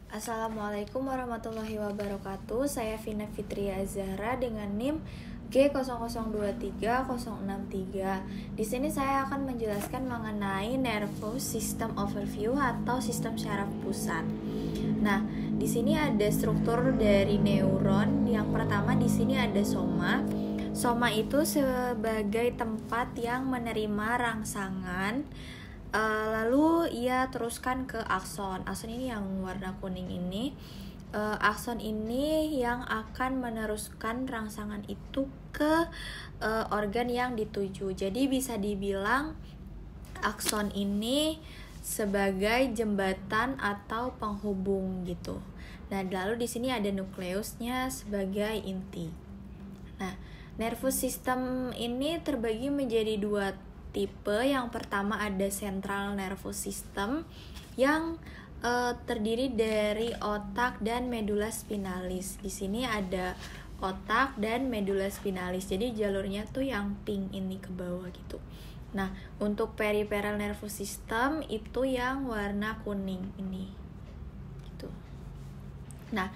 Assalamualaikum warahmatullahi wabarakatuh. Saya Vina Fitria Zahra dengan NIM G0023-063. Di sini saya akan menjelaskan mengenai nervous system overview atau sistem syaraf pusat. Nah, di sini ada struktur dari neuron. Yang pertama di sini ada soma. Soma itu sebagai tempat yang menerima rangsangan. Lalu ia teruskan ke akson. Akson ini yang warna kuning ini. Akson ini yang akan meneruskan rangsangan itu ke organ yang dituju. Jadi bisa dibilang akson ini sebagai jembatan atau penghubung gitu. Nah, lalu di sini ada nukleusnya sebagai inti. Nah, nervous system ini terbagi menjadi dua tipe. Yang pertama ada central nervous system yang terdiri dari otak dan medula spinalis. Di sini ada otak dan medula spinalis. Jadi jalurnya tuh yang pink ini ke bawah gitu. Nah, untuk peripheral nervous system itu yang warna kuning ini. Gitu. Nah,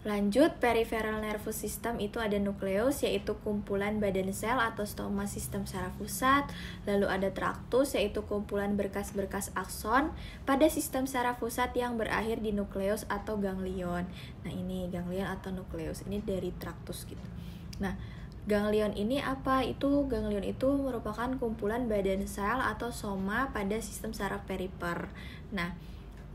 lanjut, peripheral nervous system itu ada nukleus, yaitu kumpulan badan sel atau stoma sistem syaraf pusat. Lalu ada traktus, yaitu kumpulan berkas-berkas akson pada sistem syaraf pusat yang berakhir di nukleus atau ganglion. Nah, ini ganglion atau nukleus, ini dari traktus gitu. Nah, ganglion ini apa? Ganglion itu merupakan kumpulan badan sel atau soma pada sistem syaraf perifer. Nah,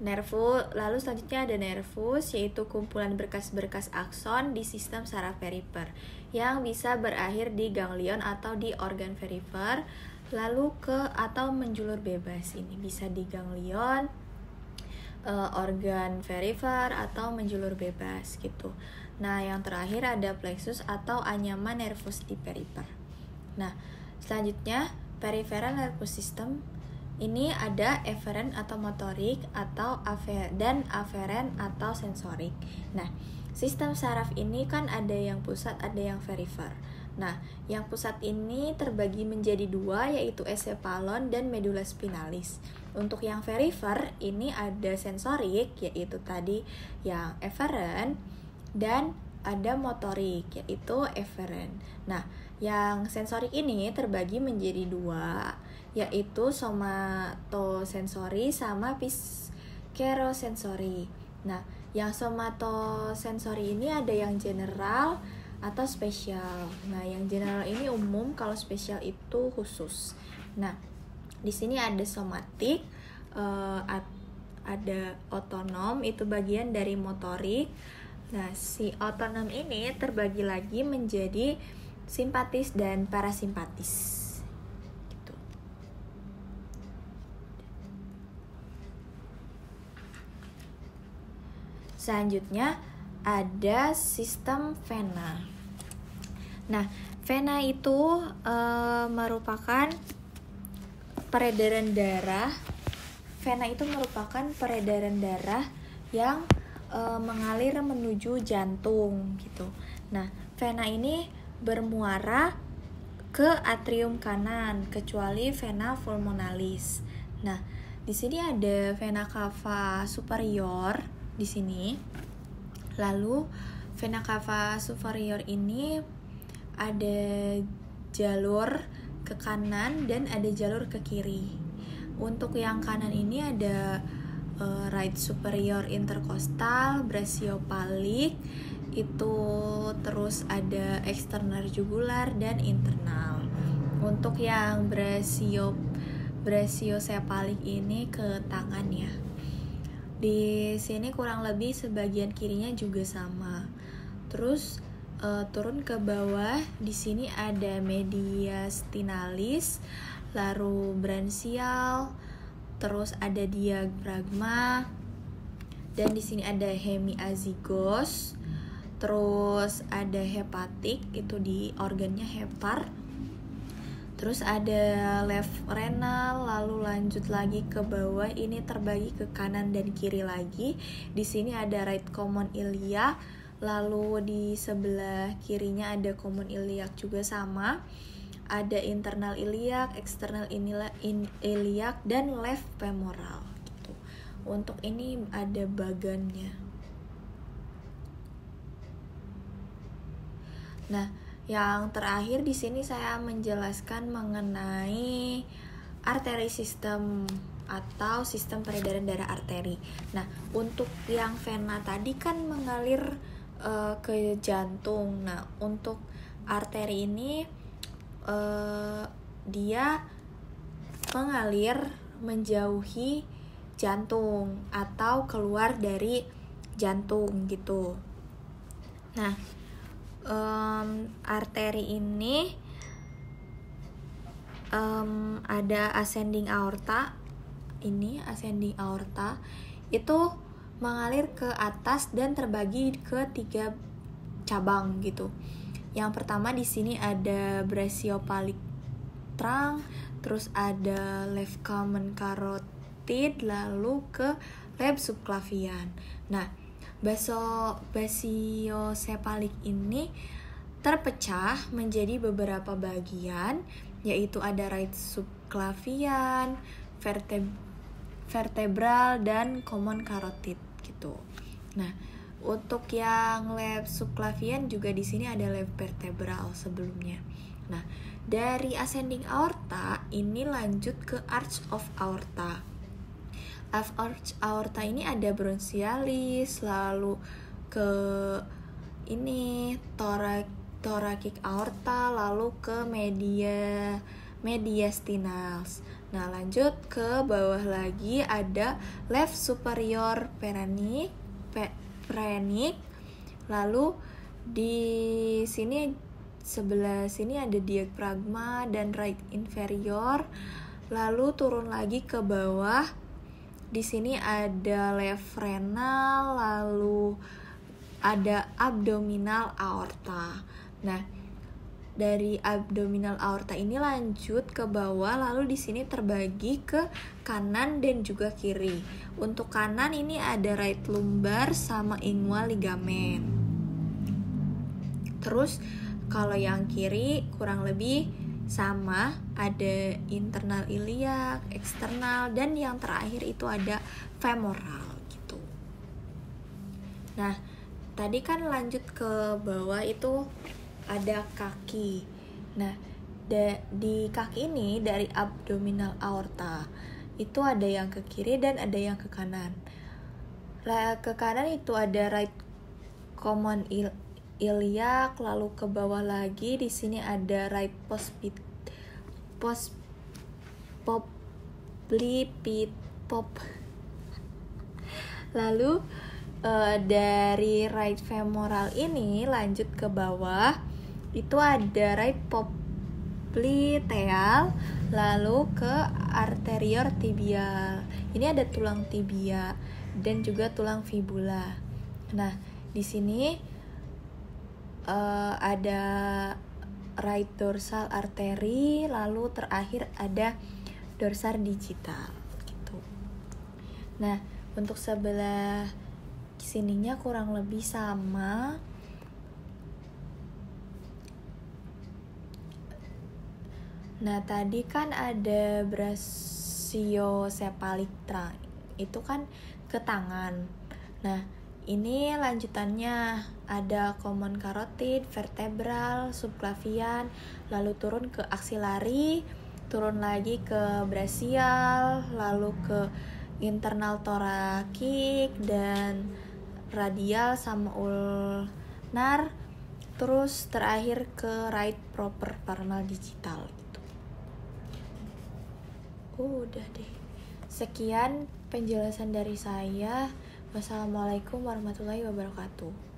lalu selanjutnya ada nervus, yaitu kumpulan berkas-berkas akson di sistem saraf perifer yang bisa berakhir di ganglion atau di organ perifer, lalu atau menjulur bebas. Ini bisa di ganglion, organ perifer atau menjulur bebas gitu. Nah, yang terakhir ada plexus atau anyaman nervus di perifer. Nah, selanjutnya peripheral nervous system ini ada efferent atau motorik atau dan afferent atau sensorik. Nah, sistem saraf ini kan ada yang pusat, ada yang perifer. Nah, yang pusat ini terbagi menjadi dua, yaitu encephalon dan medula spinalis. Untuk yang perifer ini ada sensorik, yaitu tadi yang efferent, dan ada motorik, yaitu efferent. Nah, yang sensorik ini terbagi menjadi dua, yaitu somatosensori sama viscerosensori. Nah, yang somatosensori ini ada yang general atau spesial. Nah, yang general ini umum, kalau spesial itu khusus. Nah, di sini ada somatik, ada otonom, itu bagian dari motorik. Nah, si otonom ini terbagi lagi menjadi simpatis dan parasimpatis. Gitu. Selanjutnya ada sistem vena. Nah, vena itu merupakan peredaran darah. Vena itu merupakan peredaran darah yang mengalir menuju jantung gitu. Nah, vena ini bermuara ke atrium kanan, kecuali vena pulmonalis. Nah, di sini ada vena cava superior di sini. Lalu vena cava superior ini ada jalur ke kanan dan ada jalur ke kiri. Untuk yang kanan ini ada right superior intercostal, brachiopalik, itu terus ada external jugular dan internal. Untuk yang brachiosepalik ini ke tangan ya. Di sini kurang lebih sebagian kirinya juga sama. Terus turun ke bawah, di sini ada mediastinalis, lalu branchial, terus ada diafragma, dan di sini ada hemiazygos, terus ada hepatik, itu di organnya hepar, terus ada left renal, lalu lanjut lagi ke bawah, ini terbagi ke kanan dan kiri lagi. Di sini ada right common iliac, lalu di sebelah kirinya ada common iliac juga sama. Ada internal iliac, external iliac, dan left femoral gitu. Untuk ini ada bagannya. Nah, yang terakhir di sini saya menjelaskan mengenai arteri sistem atau sistem peredaran darah arteri. Nah, untuk yang vena tadi kan mengalir ke jantung. Nah, untuk arteri ini dia mengalir menjauhi jantung atau keluar dari jantung gitu. Nah, arteri ini ada ascending aorta. Ini ascending aorta itu mengalir ke atas dan terbagi ke 3 cabang gitu. Yang pertama di sini ada brachiophalic trunk, terus ada left common carotid, lalu ke left subclavian. Nah, brachiocephalic ini terpecah menjadi beberapa bagian, yaitu ada right subclavian, vertebral, dan common carotid gitu. Nah, untuk yang left subclavian juga di sini ada left vertebral sebelumnya. Nah, dari ascending aorta ini lanjut ke arch of aorta. Arch aorta ini ada bronchialis, lalu ke ini thoracic aorta, lalu ke mediastinals. Nah, lanjut ke bawah lagi ada left superior phrenic, lalu di sini sebelah sini ada diaphragma dan right inferior, lalu turun lagi ke bawah. Di sini ada left renal, lalu ada abdominal aorta. Nah, dari abdominal aorta ini lanjut ke bawah, lalu di sini terbagi ke kanan dan juga kiri. Untuk kanan ini ada right lumbar sama ingual ligamen. Terus kalau yang kiri kurang lebih sama, ada internal iliac, eksternal, dan yang terakhir itu ada femoral gitu. Nah, tadi kan lanjut ke bawah itu ada kaki. Nah, di kaki ini dari abdominal aorta itu ada yang ke kiri dan ada yang ke kanan. Ke kanan itu ada right common iliac, lalu ke bawah lagi di sini ada right lalu dari right femoral ini lanjut ke bawah itu ada right popliteal, lalu ke arterior tibial. Ini ada tulang tibia dan juga tulang fibula. Nah, di sini ada right dorsal artery, lalu terakhir ada dorsal digital gitu. Nah, untuk sebelah sininya kurang lebih sama. Nah, tadi kan ada brachiocephalic trunk, itu kan ke tangan. Nah, ini lanjutannya ada common carotid, vertebral, subclavian, lalu turun ke axillary, turun lagi ke brachial, lalu ke internal thoracic dan radial sama ulnar, terus terakhir ke right proper paranal digital gitu. Udah deh. Sekian penjelasan dari saya. Wassalamualaikum warahmatullahi wabarakatuh.